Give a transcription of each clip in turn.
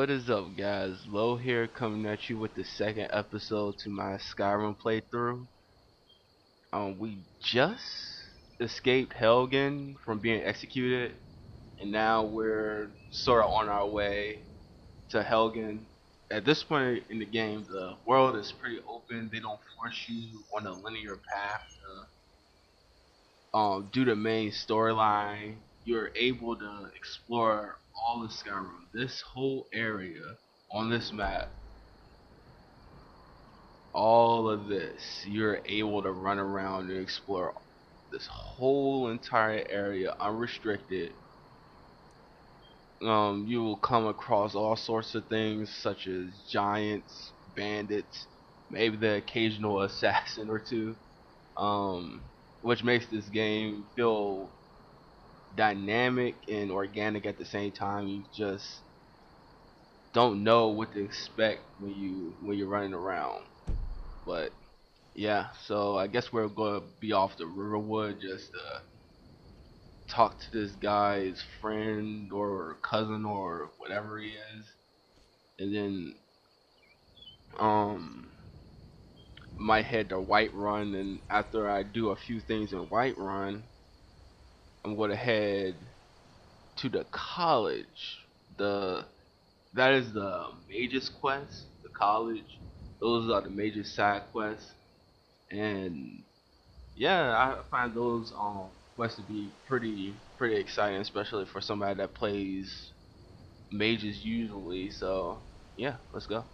What is up, guys? Low here, coming at you with the second episode to my Skyrim playthrough. We just escaped Helgen from being executed, and now we're sort of on our way to Helgen. At this point in the game, the world is pretty open. They don't force you on a linear path do the main storyline. You're able to explore all of Skyrim, this whole area on this map, all of this. You're able to run around and explore this whole entire area unrestricted. You will come across all sorts of things such as giants, bandits, maybe the occasional assassin or two, which makes this game feel dynamic and organic at the same time. You just don't know what to expect when you're running around. But yeah, so I guess we're gonna be off the Riverwood just to talk to this guy's friend or cousin or whatever he is, and then might head to Whiterun, and after I do a few things in Whiterun, I'm gonna head to the college. That is the mage's quest. The college. Those are the major side quests, and yeah, I find those quests to be pretty exciting, especially for somebody that plays mages usually. So yeah, let's go.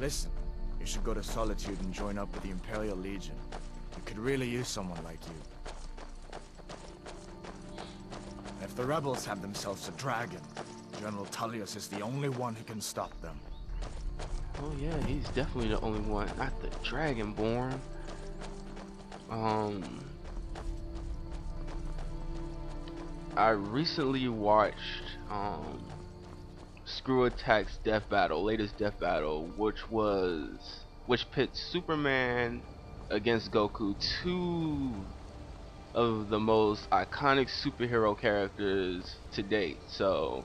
Listen, you should go to Solitude and join up with the Imperial Legion. You could really use someone like you. And if the rebels have themselves a dragon, General Tullius is the only one who can stop them. Oh yeah, he's definitely the only one, not the Dragonborn. I recently watched Screw Attack's latest death battle, which pits Superman against Goku, two of the most iconic superhero characters to date. So,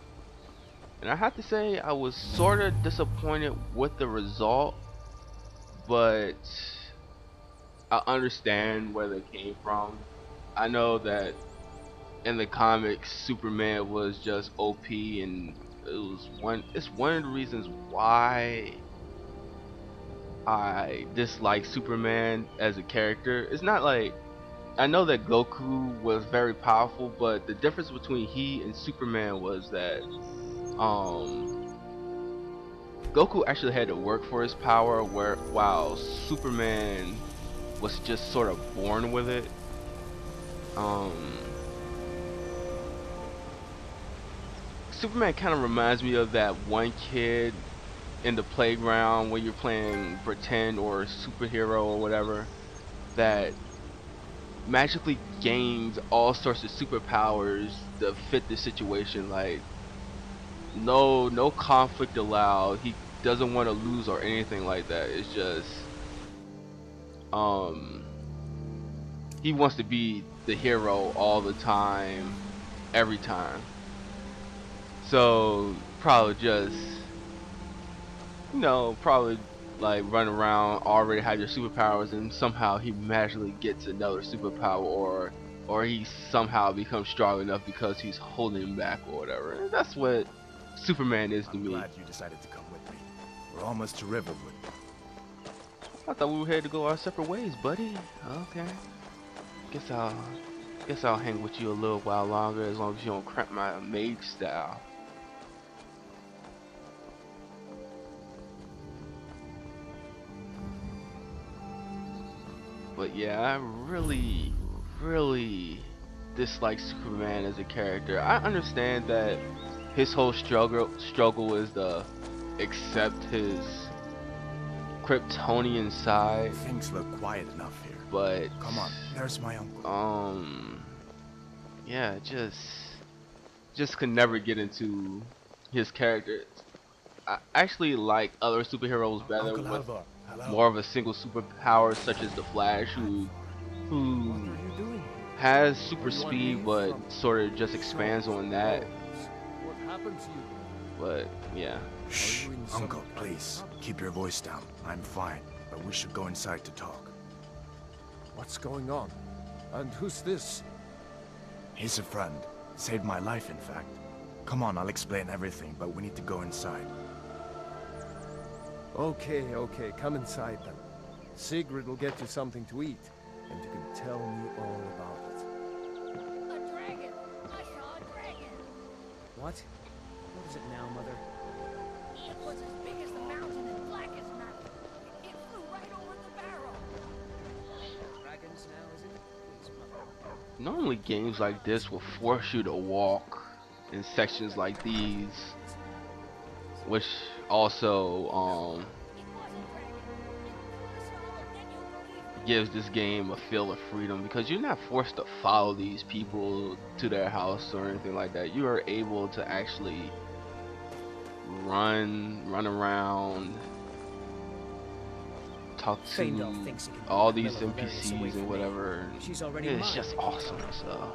and I have to say, I was sort of disappointed with the result, but I understand where they came from. I know that in the comics, Superman was just OP, and it's one of the reasons why I dislike Superman as a character. It's not like, I know that Goku was very powerful, but the difference between he and Superman was that Goku actually had to work for his power, while Superman was just sort of born with it. Superman kind of reminds me of that one kid in the playground when you're playing pretend or superhero or whatever, that magically gains all sorts of superpowers to fit the situation. Like, no conflict allowed. He doesn't want to lose or anything like that. It's just he wants to be the hero all the time, every time. So probably just, probably like run around, already have your superpowers, and somehow he magically gets another superpower, or he somehow becomes strong enough because he's holding him back or whatever. And that's what Superman is to me. I'm glad you decided to come with me. We're almost to Riverwood. I thought we were headed to go our separate ways, buddy. Okay. Guess I'll hang with you a little while longer, as long as you don't cramp my mage style. But yeah, I really dislike Superman as a character. I understand that his whole struggle is to accept his Kryptonian side. Things look quiet enough here. But come on, there's my uncle. Yeah, just could never get into his character. I actually like other superheroes better Uncle with Alvar, hello. more of a single superpower, such as the Flash, What are who you doing? has Are super you on speed, leave but from sort of just so expands on that. bones? What happened to you? But yeah, Shh, Are you in Uncle, some please. Keep your voice down. I'm fine, but we should go inside to talk. What's going on? And who's this? He's a friend. Saved my life, in fact. Come on, I'll explain everything, but we need to go inside. Okay, come inside then. Sigrid will get you something to eat, and you can tell me all about it. A dragon! I saw a dragon! What? What is it now, Mother? It was as big as the mountain and black as night. It flew right over the barrel. Dragons now, is it? Please, Mother. normally games like this will force you to walk in sections like these, which also It wasn't dragon. It flew slower than you believe. gives this game a feel of freedom because you're not forced to follow these people to their house or anything like that. You are able to actually run around, talk Faendal to thinks he can all bring these that little Varys away NPCs from and me. whatever. She's already It's mine. just awesome. So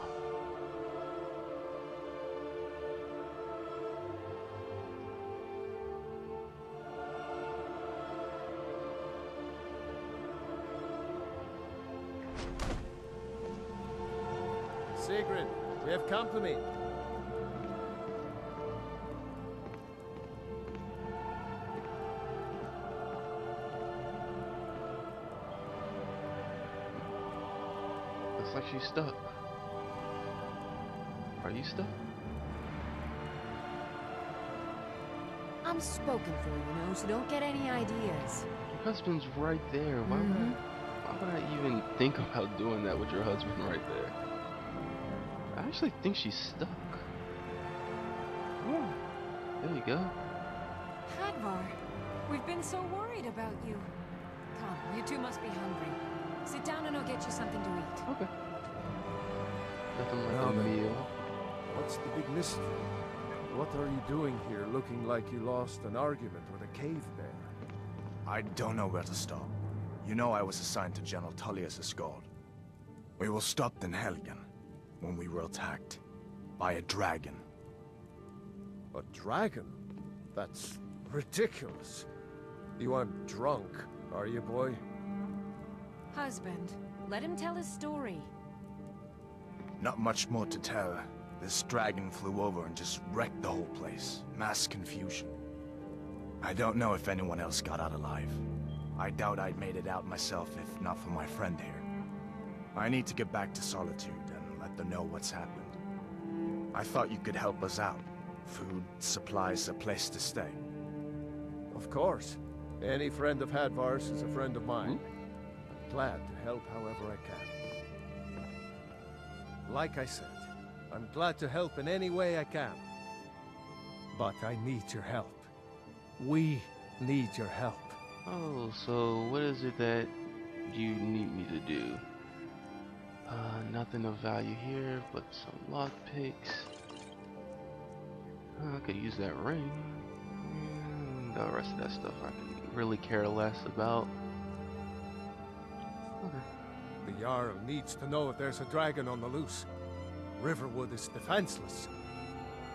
Sigrid, we have company. looks like she's stuck. Are you stuck? I'm spoken for, you know, so don't get any ideas. Your husband's right there. Why would I even think about doing that with your husband right there? I actually think she's stuck. Oh, there you go. Hadvar, we've been so worried about you. Come, you two must be hungry. Sit down and I'll get you something to eat. Okay. Nothing like Now a then. meal. What's the big mystery? What are you doing here looking like you lost an argument with a cave bear? I don't know where to start. You know I was assigned to General Tullius Escort. We were stopped in Helgen when we were attacked by a dragon. A dragon? That's ridiculous. You aren't drunk, are you, boy? Husband, let him tell his story. Not much more to tell. This dragon flew over and just wrecked the whole place. Mass confusion. I don't know if anyone else got out alive. I doubt I'd made it out myself if not for my friend here. I need to get back to Solitude and let them know what's happened. I thought you could help us out. Food, supplies, a place to stay. Of course. Any friend of Hadvar's is a friend of mine. I'm glad to help however I can. Like I said, I'm glad to help in any way I can. But I need your help. We need your help. Oh, so what is it that you need me to do? Nothing of value here, but some lockpicks. I could use that ring. The rest of that stuff I could really care less about. Okay. The Jarl needs to know if there's a dragon on the loose. Riverwood is defenseless.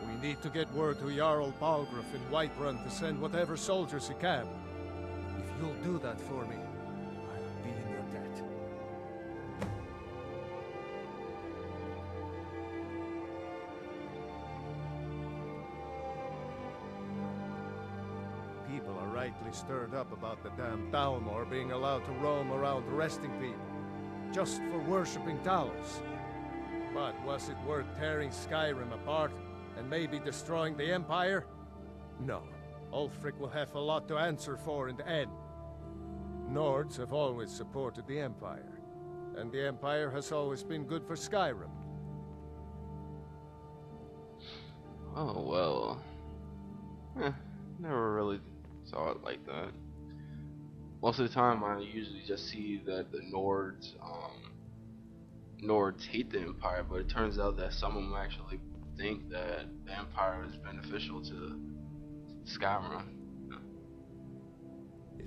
We need to get word to Jarl Balgruuf in Whiterun to send whatever soldiers he can. If you'll do that for me, I'll be in your debt. People are rightly stirred up about the damn Dalmor being allowed to roam around arresting people, just for worshipping Talos. But was it worth tearing Skyrim apart and maybe destroying the Empire? No. Ulfric will have a lot to answer for in the end. Nords have always supported the Empire, and the Empire has always been good for Skyrim. Oh well. Never really saw it like that. Most of the time I usually just see that the Nords hate the Empire, but it turns out that some of them actually think that the Empire is beneficial to Skyrim.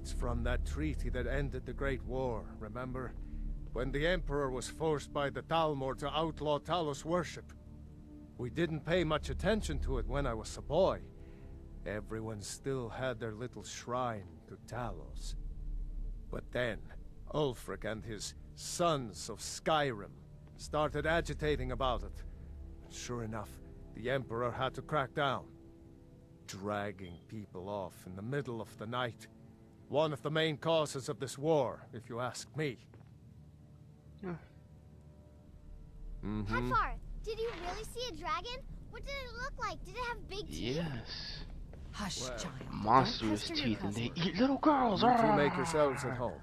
It's from that treaty that ended the Great War, remember? When the Emperor was forced by the Thalmor to outlaw Talos worship. We didn't pay much attention to it when I was a boy. Everyone still had their little shrine to Talos. But then, Ulfric and his sons of Skyrim started agitating about it. And sure enough, the Emperor had to crack down. Dragging people off in the middle of the night. One of the main causes of this war, if you ask me. Hadvar, did you really see a dragon? What did it look like? Did it have big teeth? Yes. Hush, Well, child. Monstrous Don't pester your teeth and they cousin. eat little girls. You two make yourselves at home.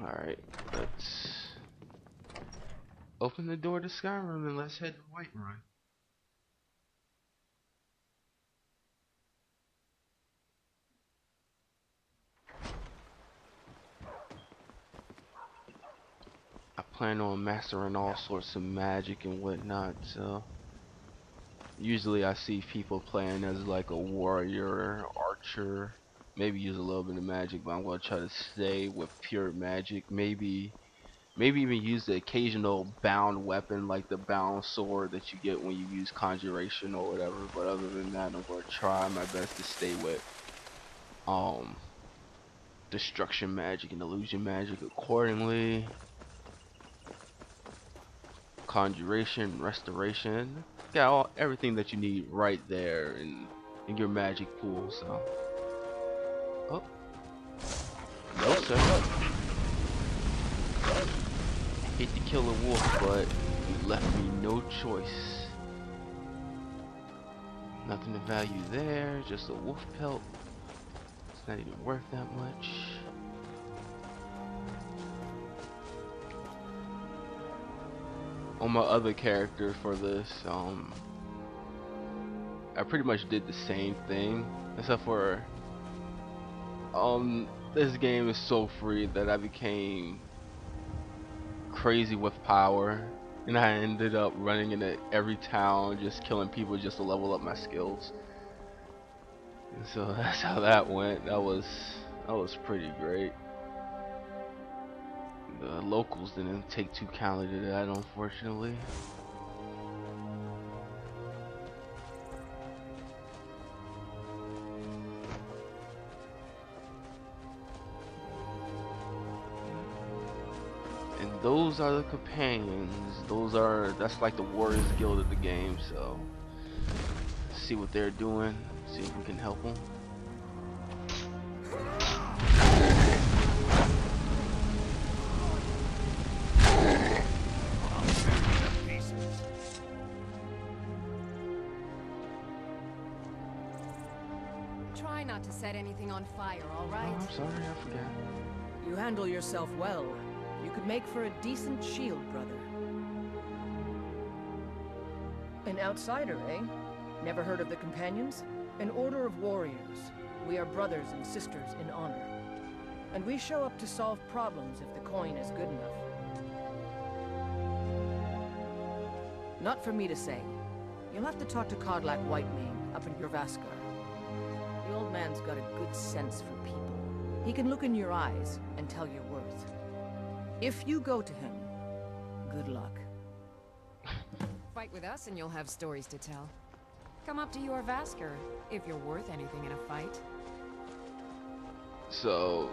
Alright, let's open the door to Skyrim and let's head to Whiterun. I plan on mastering all sorts of magic and whatnot, so usually I see people playing as like a warrior, archer, maybe use a little bit of magic, but I'm going to try to stay with pure magic. Maybe even use the occasional bound weapon like the bound sword that you get when you use conjuration or whatever, but other than that I'm going to try my best to stay with destruction magic and illusion magic accordingly. Conjuration, restoration, got everything that you need right there in your magic pool. So, oh, no sir. Hate to kill a wolf, but you left me no choice. Nothing of value there, just a wolf pelt. It's not even worth that much. On my other character for this, I pretty much did the same thing, except for this game is so free that I became crazy with power, and I ended up running into every town just killing people just to level up my skills. And so that's how that went. That was pretty great. The locals didn't take too kindly to that, unfortunately. And those are the companions. That's like the Warriors Guild of the game. So see what they're doing. See if we can help them. Try not to set anything on fire, all right? Oh, I'm sorry, I forgot. You handle yourself well. You could make for a decent shield, brother. An outsider, eh? Never heard of the Companions? An order of warriors. We are brothers and sisters in honor. And we show up to solve problems if the coin is good enough. Not for me to say. You'll have to talk to Kodlak Whitemane up in Jorvaskar. The old man's got a good sense for people. He can look in your eyes and tell your worth. If you go to him, good luck. Fight with us and you'll have stories to tell. Come up to your Vasker, if you're worth anything in a fight. So,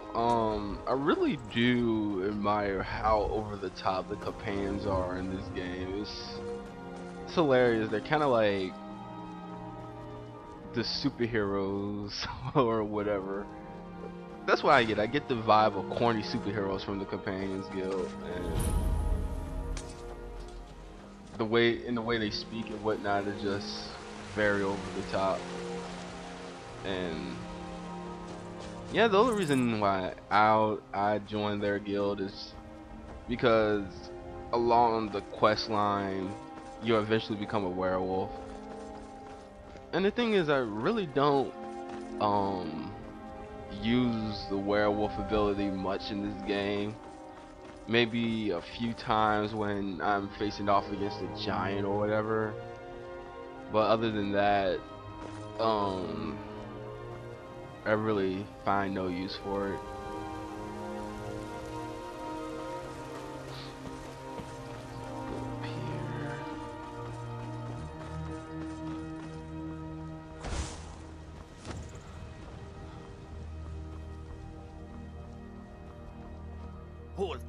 I really do admire how over the top the companions are in this game. It's hilarious. They're kind of like the superheroes or whatever. That's what I get the vibe of corny superheroes from the Companions Guild, and the way they speak and whatnot is just very over the top. And yeah, the only reason why I joined their guild is because along the quest line you eventually become a werewolf. And the thing is, I really don't use the werewolf ability much in this game. Maybe a few times when I'm facing off against a giant or whatever. But other than that, I really find no use for it. Go up here. Halt!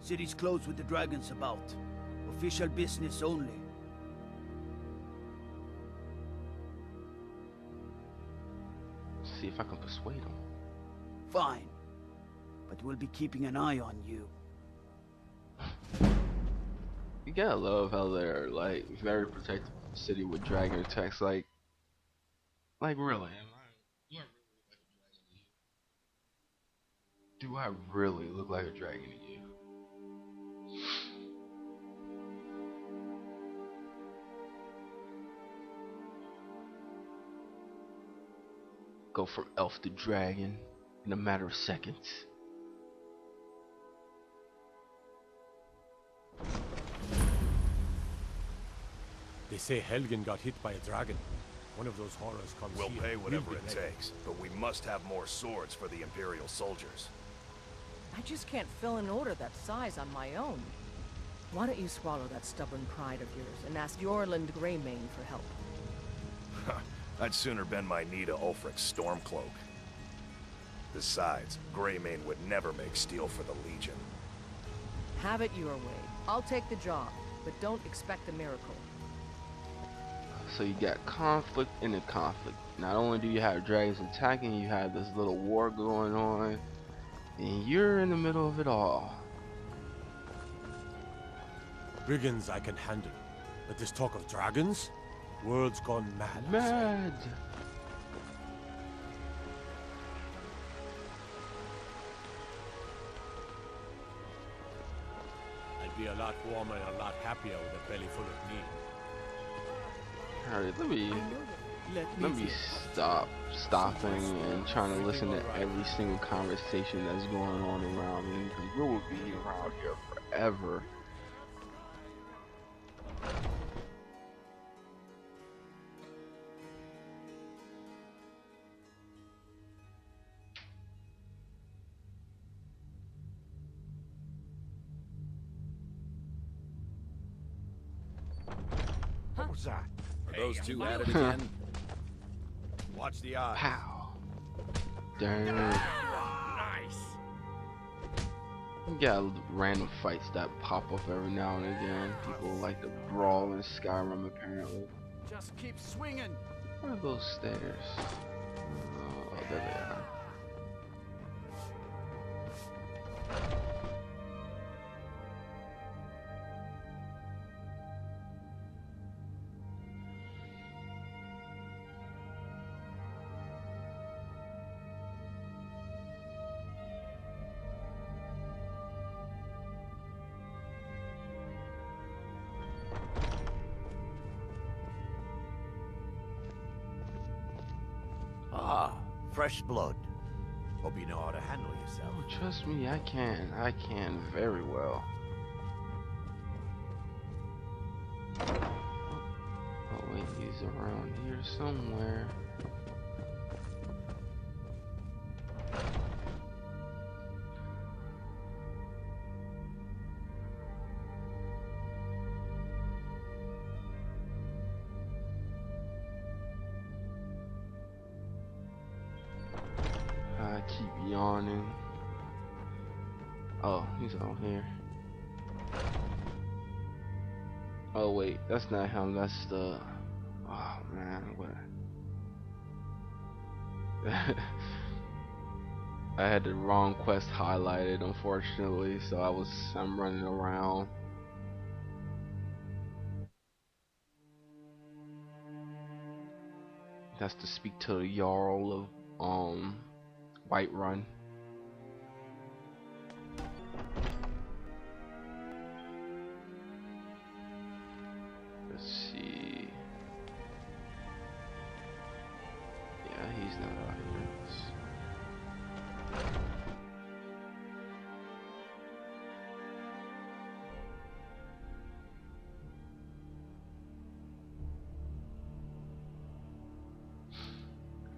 City's closed with the dragons about. Official business only. See if I can persuade him. Fine. But we'll be keeping an eye on you. You gotta love how they're like very protective of the city with dragon attacks. Like really? Do I really look like a dragon to you? Go from elf to dragon in a matter of seconds. They say Helgen got hit by a dragon. One of those horrors comes We'll here. pay whatever We'll it be ready. takes, but we must have more swords for the Imperial soldiers. I just can't fill an order that size on my own. Why don't you swallow that stubborn pride of yours and ask Yorland Greymane for help? I'd sooner bend my knee to Ulfric's Stormcloak. Besides, Greymane would never make steel for the Legion. Have it your way. I'll take the job, but don't expect a miracle. So you got conflict in the conflict. Not only do you have dragons attacking, you have this little war going on, and you're in the middle of it all. Brigands I can handle, but this talk of dragons? World's gone mad. I say. Mad. I'd be a lot warmer and a lot happier with a belly full of meat. Alright, let me stopping and trying to listen to every single conversation that's going on around me, because we will be around here forever. What was that? Are those two at it again? Watch the eyes. Pow. Damn. Nice. You got random fights that pop up every now and again. People like to brawl in Skyrim apparently. Just keep swinging. Where are those stairs? Oh, there they are. Ah, fresh blood. Hope you know how to handle yourself. Oh, trust me, I can. I can very well. Oh wait, he's around here somewhere. I keep yawning. Oh, he's out here. Oh wait, that's not him. That's the. Oh man, what? I had the wrong quest highlighted, unfortunately. So I'm running around. That's to speak to the Jarl of Whiterun. Let's see. Yeah, he's not out here.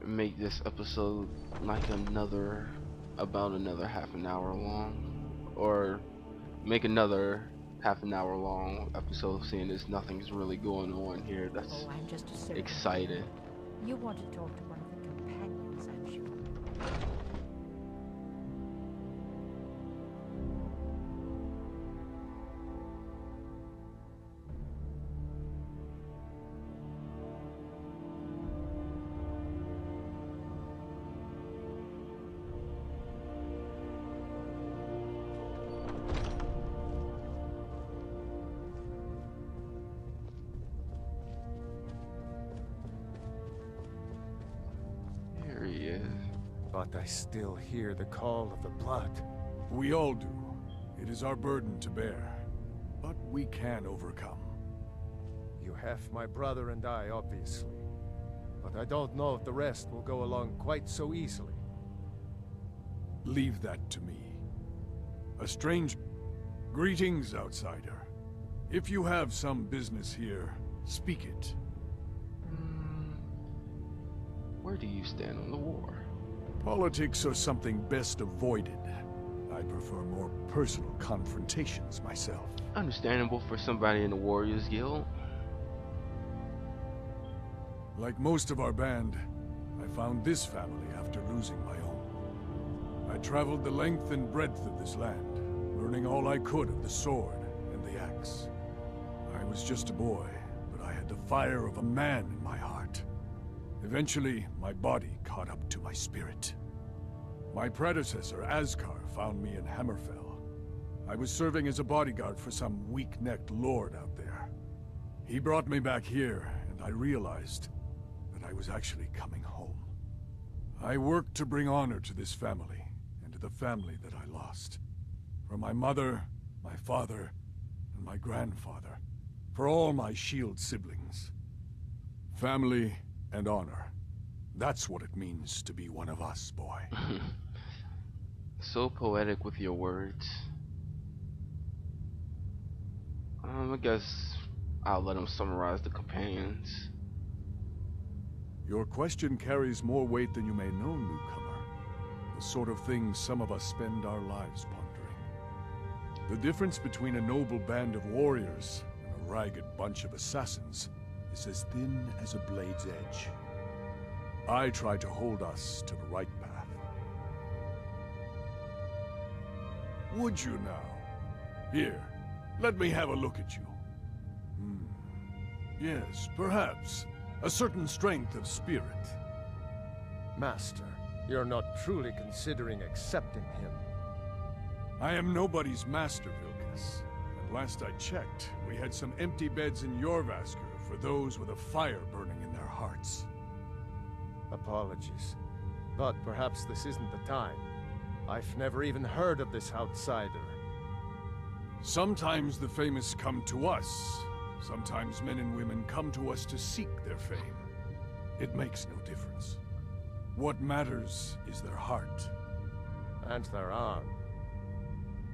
make this episode like about another half an hour long, or make another half an hour long episode, seeing as nothing's really going on here that's Oh, I'm just a servant. exciting. You want to talk to one of the companions, I'm sure. Here he is. But I still hear the call of the blood. We all do. It is our burden to bear. But we can overcome. You have my brother and I, obviously. But I don't know if the rest will go along quite so easily. Leave that to me. A strange... Greetings, outsider. If you have some business here, speak it. Where do you stand on the war? Politics are something best avoided. I prefer more personal confrontations myself. Understandable for somebody in the Warriors Guild. Like most of our band, I found this family after losing my own. I traveled the length and breadth of this land, learning all I could of the sword and the axe. I was just a boy, but I had the fire of a man in my heart. Eventually, my body caught up to my spirit. My predecessor, Askar, found me in Hammerfell. I was serving as a bodyguard for some weak-necked lord out there. He brought me back here, and I realized that I was actually coming home. I worked to bring honor to this family, and to the family that I lost. For my mother, my father, and my grandfather. For all my shield siblings. Family and honor. That's what it means to be one of us, boy. So poetic with your words. I guess I'll let him summarize the companions. Your question carries more weight than you may know, newcomer. The sort of thing some of us spend our lives pondering. The difference between a noble band of warriors and a ragged bunch of assassins is as thin as a blade's edge. I try to hold us to the right path. Would you now? Here, let me have a look at you. Yes, perhaps. A certain strength of spirit. Master, you're not truly considering accepting him. I am nobody's master, Vilkas. And last I checked, we had some empty beds in Jorvaskr for those with a fire burning in their hearts. Apologies. But perhaps this isn't the time. I've never even heard of this outsider. Sometimes the famous come to us. Sometimes men and women come to us to seek their fame. It makes no difference. What matters is their heart. And their arm.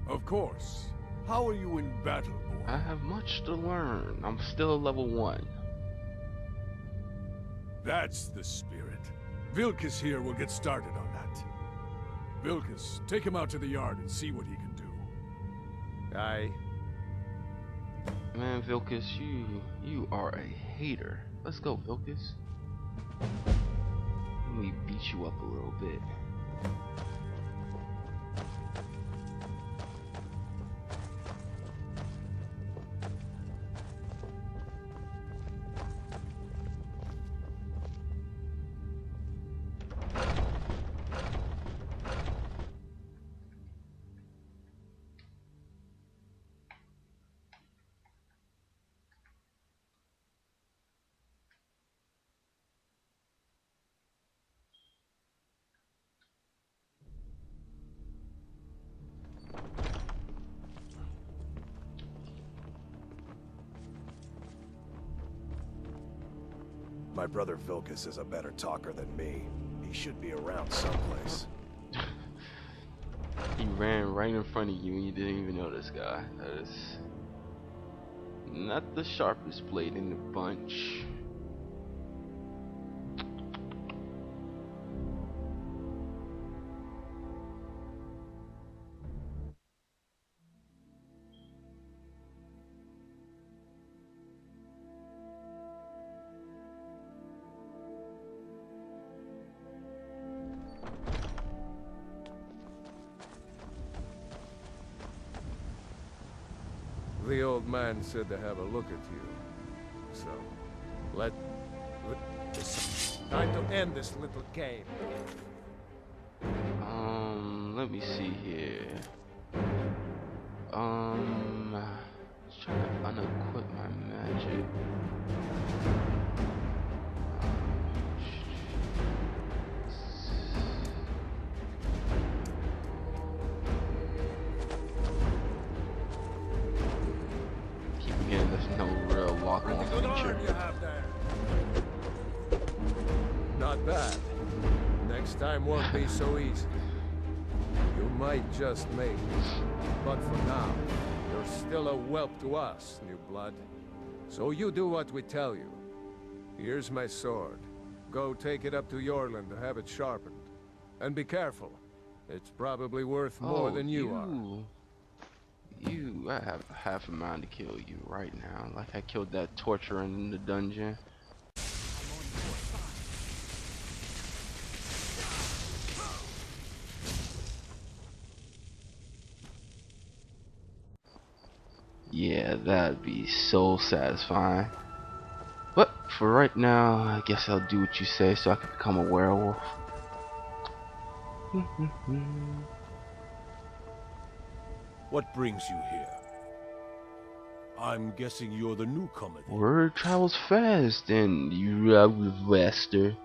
Of course. How are you in battle, boy? I have much to learn. I'm still level 1. That's the spirit. Vilkas here will get started on that. Vilkas, take him out to the yard and see what he can do. Aye. Man, Vilkas, you are a hater. Let's go, Vilkas. Let me beat you up a little bit. My brother Vilkas is a better talker than me. He should be around someplace. He ran right in front of you and you didn't even know this guy. That is not the sharpest blade in the bunch. The old man said to have a look at you. So, it's time to end this little game. Let me see here. Let's try to unequip my magic. Keep forgetting there's no real lock-on feature. You have there. Not bad. Next time won't be so easy. You might just make it. But for now, you're still a whelp to us, new blood. So you do what we tell you. Here's my sword. Go take it up to Yorland to have it sharpened. And be careful. It's probably worth more than you are. I have half a mind to kill you right now. Like I killed that torturer in the dungeon. Yeah, that'd be so satisfying. But for right now, I guess I'll do what you say so I can become a werewolf. What brings you here? I'm guessing you're the newcomer then. Word travels fast, and you are Wester.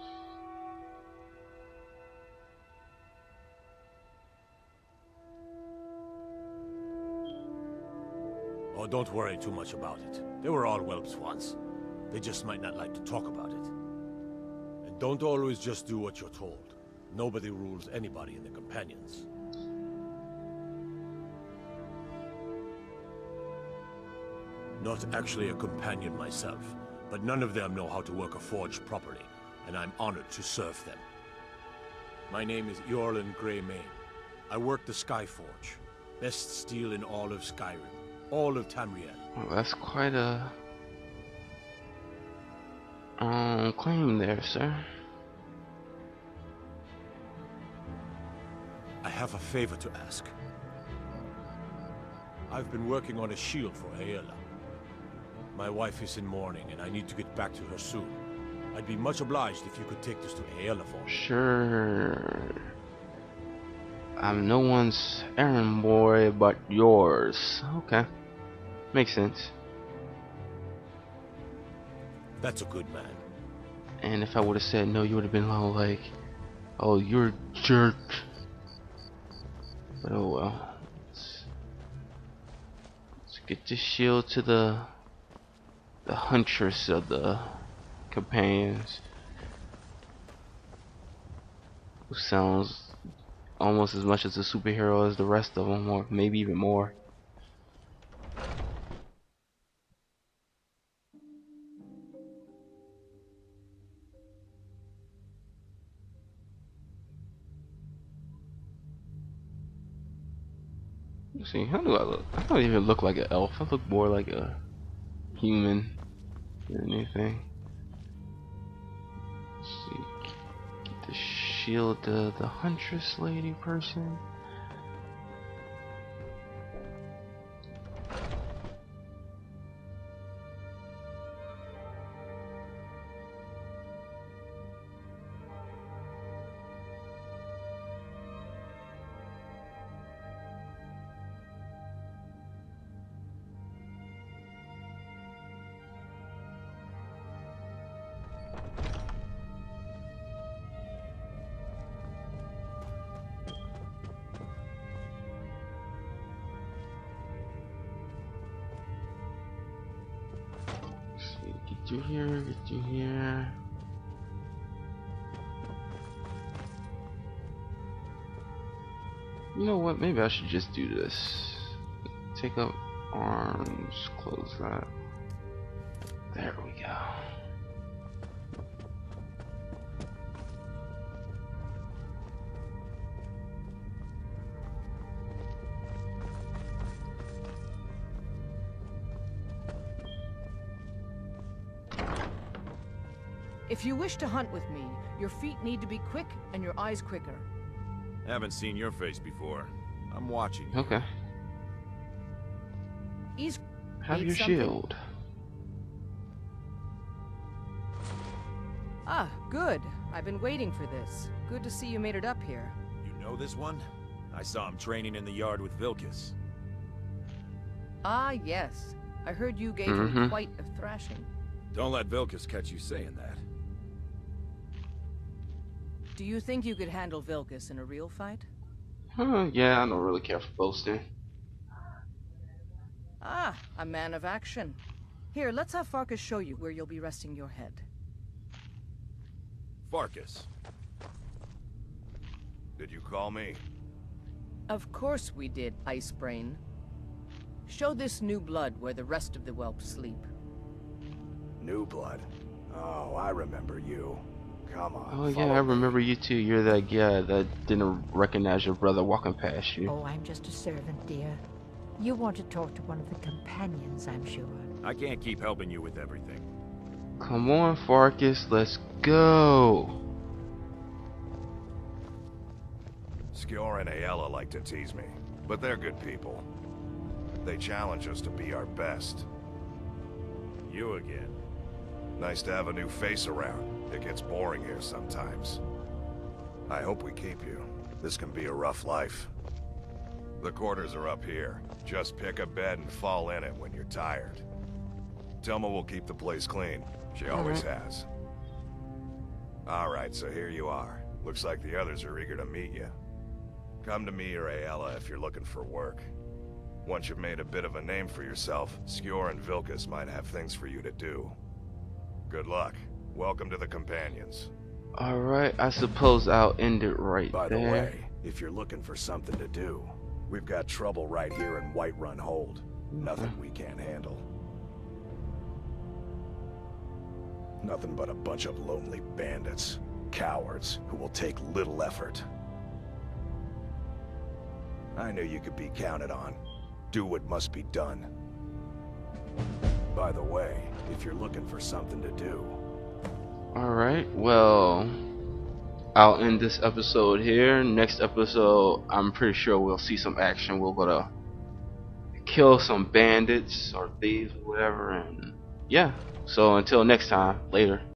Oh, don't worry too much about it. They were all whelps once. They just might not like to talk about it. And don't always just do what you're told. Nobody rules anybody in the companions. Not actually a companion myself, but none of them know how to work a forge properly, and I'm honored to serve them. My name is Yorland Greymane. I work the Skyforge. Best steel in all of Skyrim. All of Tamriel. Well, that's quite a claim there, sir. I have a favor to ask. I've been working on a shield for Aela. My wife is in mourning, and I need to get back to her soon. I'd be much obliged if you could take this to Aela for me. Sure. I'm no one's errand boy but yours. Okay. Makes sense. That's a good man. And if I would have said no, you would have been all like, oh, you're a jerk. But oh well. Let's get this shield to the huntress of the companions. Who sounds almost as much as a superhero as the rest of them, or maybe even more. Let's see, how do I look? I don't even look like an elf. I look more like a human than anything. Let's see, get the shield to the huntress lady person. Get you here, get you here. You know what? Maybe I should just do this. Take up arms, close that. There we go. If you wish to hunt with me, your feet need to be quick and your eyes quicker. Haven't seen your face before. I'm watching you. Okay. Have Need your something? shield. Ah, good. I've been waiting for this. Good to see you made it up here. You know this one? I saw him training in the yard with Vilcus. Ah, yes. I heard you gave him quite a thrashing. Don't let Vilcus catch you saying that. Do you think you could handle Vilcus in a real fight? Yeah, I don't really care for boasting. Ah, a man of action. Here, let's have Farkas show you where you'll be resting your head. Farkas. Did you call me? Of course we did, Icebrain. Show this new blood where the rest of the whelp sleep. New blood. Oh, I remember you. Come on. Oh yeah, I remember you too. You're that guy that didn't recognize your brother walking past you. Oh, I'm just a servant, dear. You want to talk to one of the companions, I'm sure. I can't keep helping you with everything. Come on, Farkas, let's go. Skjor and Aella like to tease me, but they're good people. They challenge us to be our best. You again. Nice to have a new face around. It gets boring here sometimes. I hope we keep you. This can be a rough life. The quarters are up here. Just pick a bed and fall in it when you're tired. Telma will keep the place clean. She always has. Alright, so here you are. Looks like the others are eager to meet you. Come to me or Aella if you're looking for work. Once you've made a bit of a name for yourself, Skjor and Vilcus might have things for you to do. Good luck. Welcome to the Companions. Alright, I suppose I'll end it right By there. the way, if you're looking for something to do, we've got trouble right here in Whiterun Hold. Nothing we can't handle. Nothing but a bunch of lonely bandits. Cowards who will take little effort. I knew you could be counted on. Do what must be done. By the way, if you're looking for something to do... Alright, well, I'll end this episode here. Next episode, I'm pretty sure we'll see some action. We're gonna kill some bandits or thieves or whatever, and yeah. So until next time, later.